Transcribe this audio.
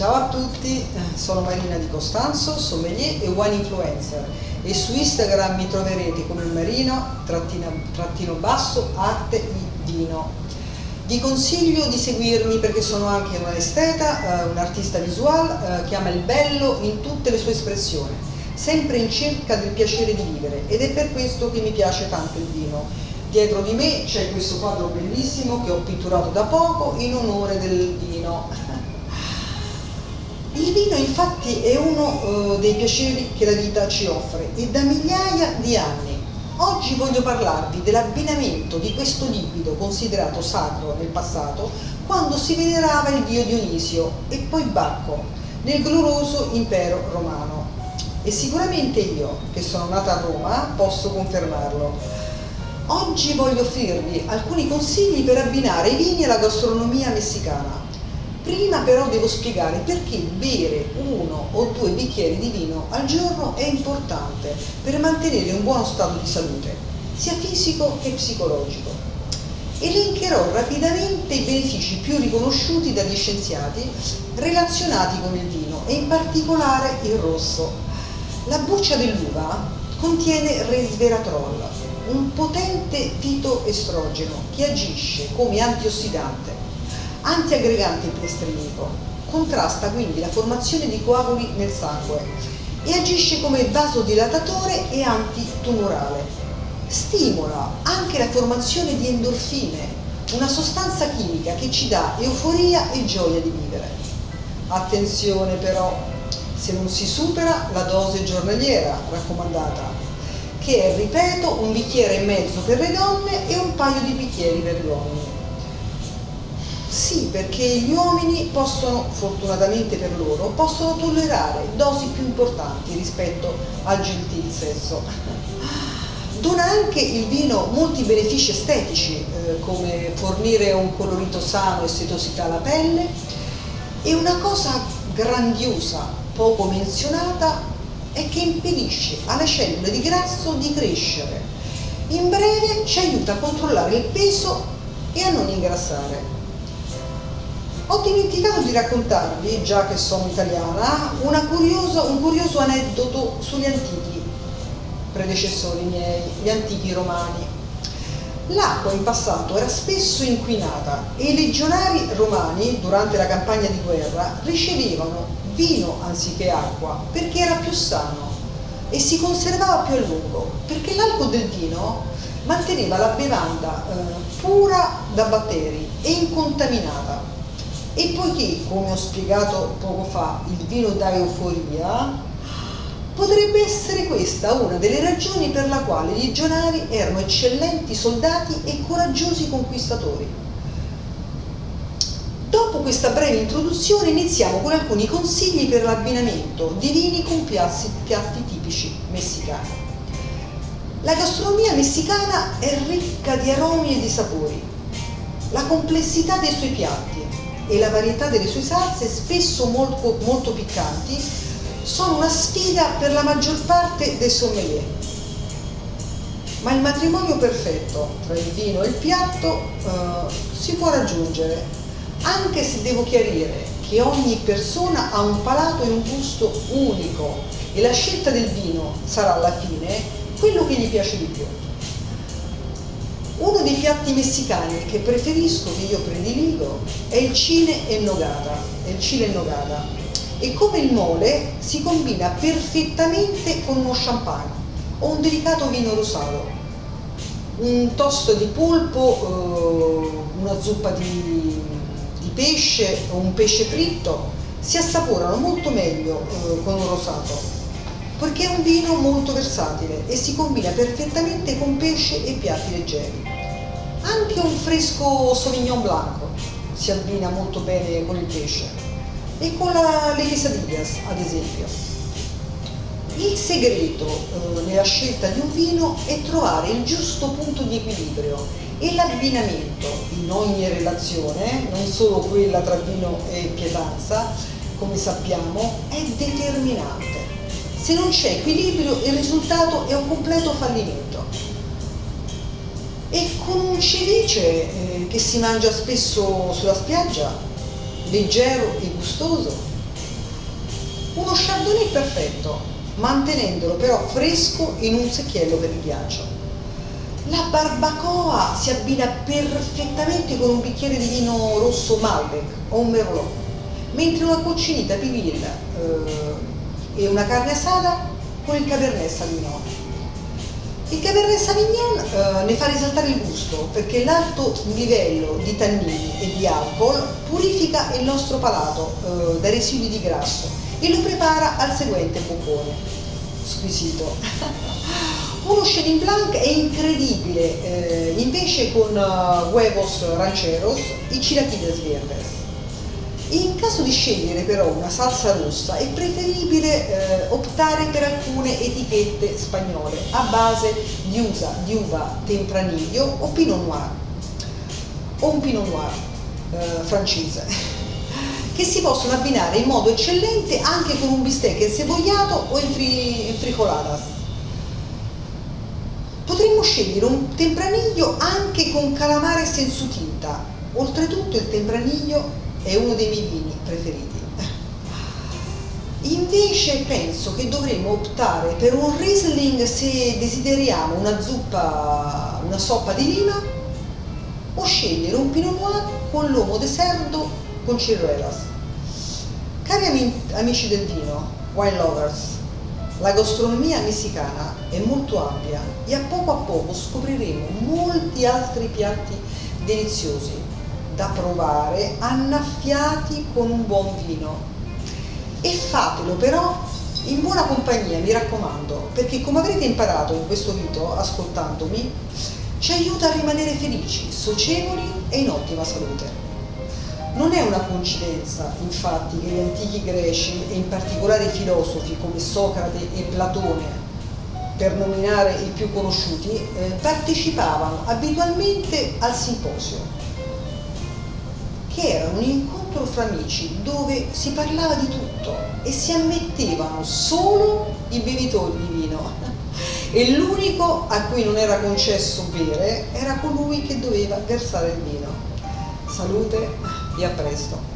Ciao a tutti, sono Marina Di Costanzo, sommelier e wine influencer e su Instagram mi troverete come Marino_arte vino. Vi consiglio di seguirmi perché sono anche una esteta, un artista visual che ama il bello in tutte le sue espressioni, sempre in cerca del piacere di vivere, ed è per questo che mi piace tanto il vino. Dietro di me c'è questo quadro bellissimo che ho pitturato da poco in onore del vino. Il vino infatti è uno dei piaceri che la vita ci offre e da migliaia di anni. Oggi voglio parlarvi dell'abbinamento di questo liquido considerato sacro nel passato, quando si venerava il dio Dionisio e poi Bacco nel glorioso impero romano. E sicuramente io, che sono nata a Roma, posso confermarlo. Oggi voglio offrirvi alcuni consigli per abbinare i vini alla gastronomia messicana. Prima però devo spiegare perché bere 1 o 2 bicchieri di vino al giorno è importante per mantenere un buono stato di salute, sia fisico che psicologico. Elencherò rapidamente i benefici più riconosciuti dagli scienziati relazionati con il vino e in particolare il rosso. La buccia dell'uva contiene resveratrol, un potente fitoestrogeno che agisce come antiossidante, antiaggregante plestrinico, contrasta quindi la formazione di coaguli nel sangue e agisce come vasodilatatore e antitumorale. Stimola anche la formazione di endorfine, una sostanza chimica che ci dà euforia e gioia di vivere. Attenzione però, se non si supera la dose giornaliera raccomandata, che è, ripeto, 1,5 bicchieri per le donne e un paio di bicchieri per gli uomini. Sì, perché gli uomini possono, fortunatamente per loro, possono tollerare dosi più importanti rispetto al gentil sesso. Dona anche il vino molti benefici estetici, come fornire un colorito sano e setosità alla pelle, e una cosa grandiosa, poco menzionata, è che impedisce alle cellule di grasso di crescere. In breve, ci aiuta a controllare il peso e a non ingrassare. Ho dimenticato di raccontarvi, già che sono italiana, un curioso aneddoto sugli antichi predecessori miei, gli antichi romani. L'acqua in passato era spesso inquinata e i legionari romani, durante la campagna di guerra, ricevevano vino anziché acqua perché era più sano e si conservava più a lungo, perché l'alcol del vino manteneva la bevanda pura da batteri e incontaminata. E poiché, come ho spiegato poco fa, il vino dà euforia, potrebbe essere questa una delle ragioni per la quale i legionari erano eccellenti soldati e coraggiosi conquistatori. Dopo questa breve introduzione iniziamo con alcuni consigli per l'abbinamento di vini con piatti tipici messicani. La gastronomia messicana è ricca di aromi e di sapori. La complessità dei suoi piatti e la varietà delle sue salse, spesso molto piccanti, sono una sfida per la maggior parte dei sommelier. Ma il matrimonio perfetto tra il vino e il piatto si può raggiungere, anche se devo chiarire che ogni persona ha un palato e un gusto unico e la scelta del vino sarà alla fine quello che gli piace di più. Uno dei piatti messicani che preferisco, che io prediligo, è il chile en nogada. E come il mole si combina perfettamente con uno champagne o un delicato vino rosato. Un tosto di polpo, una zuppa di pesce o un pesce fritto si assaporano molto meglio con un rosato, perché è un vino molto versatile e si combina perfettamente con pesce e piatti leggeri. Anche un fresco Sauvignon Blanco si abbina molto bene con il pesce e con le quesadillas, ad esempio. Il segreto nella scelta di un vino è trovare il giusto punto di equilibrio e l'abbinamento in ogni relazione, non solo quella tra vino e pietanza, come sappiamo, è determinante. Se non c'è equilibrio, il risultato è un completo fallimento. E con un ceviche che si mangia spesso sulla spiaggia, leggero e gustoso, Uno chardonnay perfetto, mantenendolo però fresco in un secchiello per il ghiaccio. La barbacoa si abbina perfettamente con un bicchiere di vino rosso Malbec o un Merlot, mentre una coccinita pieville e una carne asada con il Cabernet Sauvignon. Il Cabernet Sauvignon ne fa risaltare il gusto perché l'alto livello di tannini e di alcol purifica il nostro palato dai residui di grasso e lo prepara al seguente boccone. Squisito. Uno Chenin Blanc è incredibile, invece con huevos rancheros y chilaquiles verdes. In caso di scegliere però una salsa rossa è preferibile optare per alcune etichette spagnole a base di uva Tempranillo o Pinot Noir o un Pinot Noir francese che si possono abbinare in modo eccellente anche con un bistecca insebogliato o in frijoladas. Potremmo scegliere un Tempranillo anche con calamare senza tinta. Oltretutto il Tempranillo è uno dei miei vini preferiti. Invece penso che dovremmo optare per un Riesling se desideriamo una soppa di lima, o scegliere un Pinot Noir con lomo di cerdo con ciruelas. Cari amici del vino, wine lovers, la gastronomia messicana è molto ampia e a poco scopriremo molti altri piatti deliziosi da provare annaffiati con un buon vino. E fatelo però in buona compagnia, mi raccomando, perché come avrete imparato in questo video ascoltandomi, ci aiuta a rimanere felici, socievoli e in ottima salute. Non è una coincidenza, infatti, che gli antichi greci, e in particolare i filosofi come Socrate e Platone, per nominare i più conosciuti, partecipavano abitualmente al simposio, che era un incontro fra amici dove si parlava di tutto e si ammettevano solo i bevitori di vino e l'unico a cui non era concesso bere era colui che doveva versare il vino. Salute e a presto!